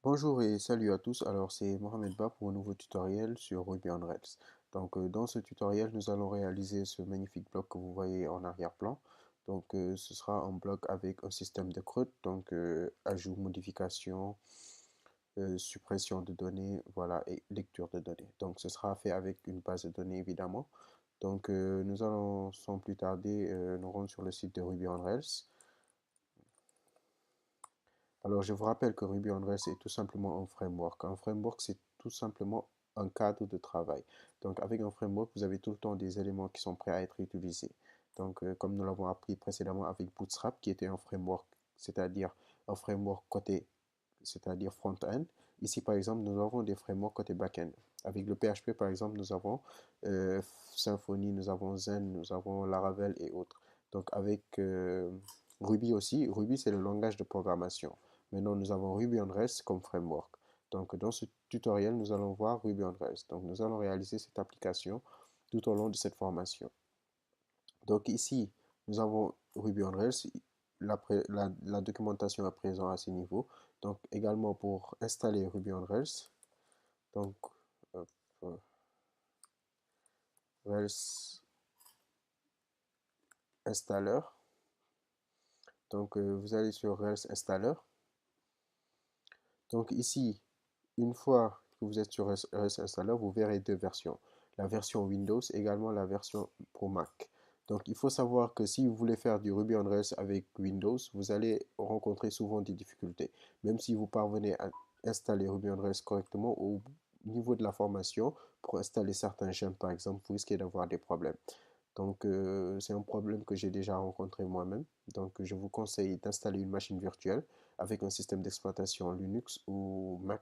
Bonjour et salut à tous, alors c'est Mohamed Ba pour un nouveau tutoriel sur Ruby on Rails. Dans ce tutoriel, nous allons réaliser ce magnifique bloc que vous voyez en arrière-plan. Ce sera un bloc avec un système de CRUD, ajout, modification, suppression de données, voilà, et lecture de données. Donc ce sera fait avec une base de données évidemment. Nous allons sans plus tarder nous rendre sur le site de Ruby on Rails. Alors, je vous rappelle que Ruby on Rails est tout simplement un framework. Un framework, c'est tout simplement un cadre de travail. Donc, avec un framework, vous avez tout le temps des éléments qui sont prêts à être utilisés. Comme nous l'avons appris précédemment avec Bootstrap, qui était un framework, c'est-à-dire un framework côté, c'est-à-dire front-end. Ici, par exemple, nous avons des frameworks côté back-end. Avec le PHP, par exemple, nous avons euh, Symfony, nous avons Zen, nous avons Laravel et autres. Donc, avec Ruby aussi, Ruby, c'est le langage de programmation. Maintenant, nous avons Ruby on Rails comme framework. Dans ce tutoriel, nous allons voir Ruby on Rails. Donc, nous allons réaliser cette application tout au long de cette formation. Donc, ici, nous avons Ruby on Rails. La documentation est présente à ce niveau. Donc, également pour installer Ruby on Rails. Donc, hop, Rails installer. Vous allez sur Rails installer. Donc, ici, une fois que vous êtes sur RS Installer, vous verrez deux versions. La version Windows et également la version pour Mac. Donc, il faut savoir que si vous voulez faire du Ruby on Rails avec Windows, vous allez rencontrer souvent des difficultés. Même si vous parvenez à installer Ruby on Rails correctement, au niveau de la formation, pour installer certains gemmes par exemple, vous risquez d'avoir des problèmes. C'est un problème que j'ai déjà rencontré moi-même. Je vous conseille d'installer une machine virtuelle avec un système d'exploitation Linux ou Mac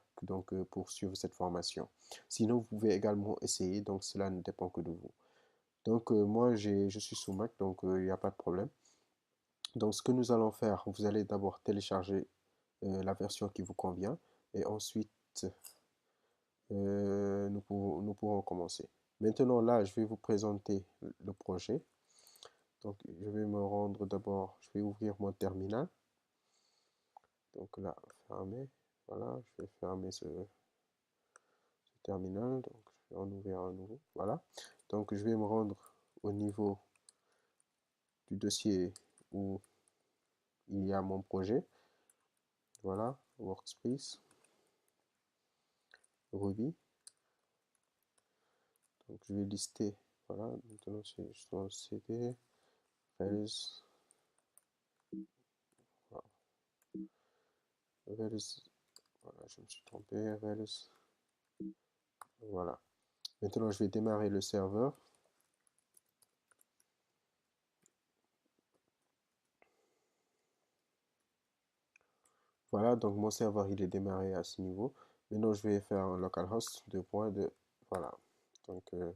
pour suivre cette formation. Sinon, vous pouvez également essayer, donc cela ne dépend que de vous. Moi, je suis sous Mac, il n'y a pas de problème. Donc, ce que nous allons faire, vous allez d'abord télécharger la version qui vous convient et ensuite, nous pourrons commencer. Maintenant, là, je vais vous présenter le projet. Donc, je vais me rendre d'abord, je vais ouvrir mon terminal. Donc là, fermer. Voilà, je vais fermer ce terminal. Donc, je vais en ouvrir un nouveau. Voilà. Donc, je vais me rendre au niveau du dossier où il y a mon projet. Voilà, Workspace, Ruby. Donc, je vais lister. Voilà, maintenant, c'est juste dans le CD, Rails, voilà, Rails, voilà, je me suis trompé, Rails, voilà. Maintenant, je vais démarrer le serveur. Voilà, donc mon serveur il est démarré à ce niveau. Maintenant, je vais faire un localhost 2.2. Voilà. Donc, euh,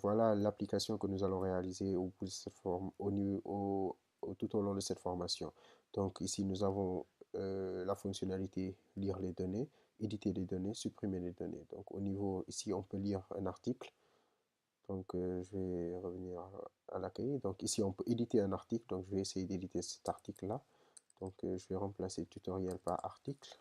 voilà l'application que nous allons réaliser au bout de cette forme, tout au long de cette formation. Donc, ici, nous avons la fonctionnalité lire les données, éditer les données, supprimer les données. Donc, au niveau, ici, on peut lire un article. Je vais revenir à l'accueil. Donc, ici, on peut éditer un article. Donc, je vais essayer d'éditer cet article-là. Je vais remplacer tutoriel par article.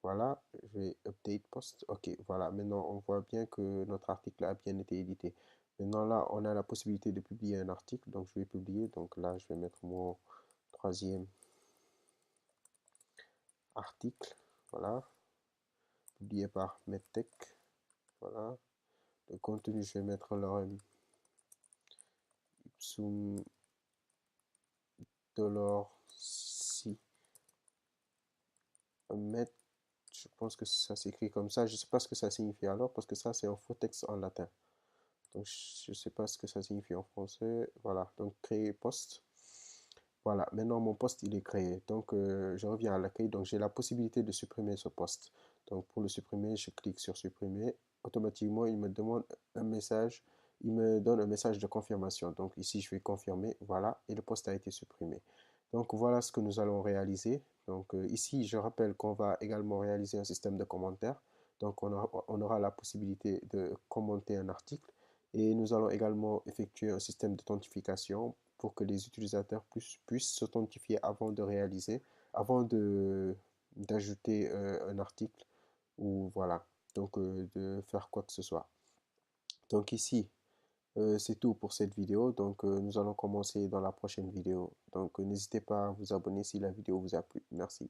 Voilà, je vais update post. Ok, voilà, maintenant on voit bien que notre article a bien été édité. Maintenant là, on a la possibilité de publier un article, donc je vais publier. Donc là, je vais mettre mon troisième article. Voilà, publié par Medtech. Voilà, le contenu, je vais mettre lorem ipsum dolor si met. Je pense que ça s'écrit comme ça. Je ne sais pas ce que ça signifie alors, parce que ça, c'est un faux texte en latin. Donc, je ne sais pas ce que ça signifie en français. Voilà, donc créer poste. Voilà, maintenant mon poste il est créé. Je reviens à l'accueil. Donc, j'ai la possibilité de supprimer ce poste. Donc, pour le supprimer, je clique sur supprimer. Automatiquement, il me demande un message. Il me donne un message de confirmation. Donc, ici, je vais confirmer. Voilà, et le poste a été supprimé. Donc, voilà ce que nous allons réaliser. Ici, je rappelle qu'on va également réaliser un système de commentaires. On aura la possibilité de commenter un article et nous allons également effectuer un système d'authentification pour que les utilisateurs puissent s'authentifier avant d'ajouter un article ou voilà, donc de faire quoi que ce soit. Donc ici, c'est tout pour cette vidéo. Donc nous allons commencer dans la prochaine vidéo. Donc n'hésitez pas à vous abonner si la vidéo vous a plu. Merci.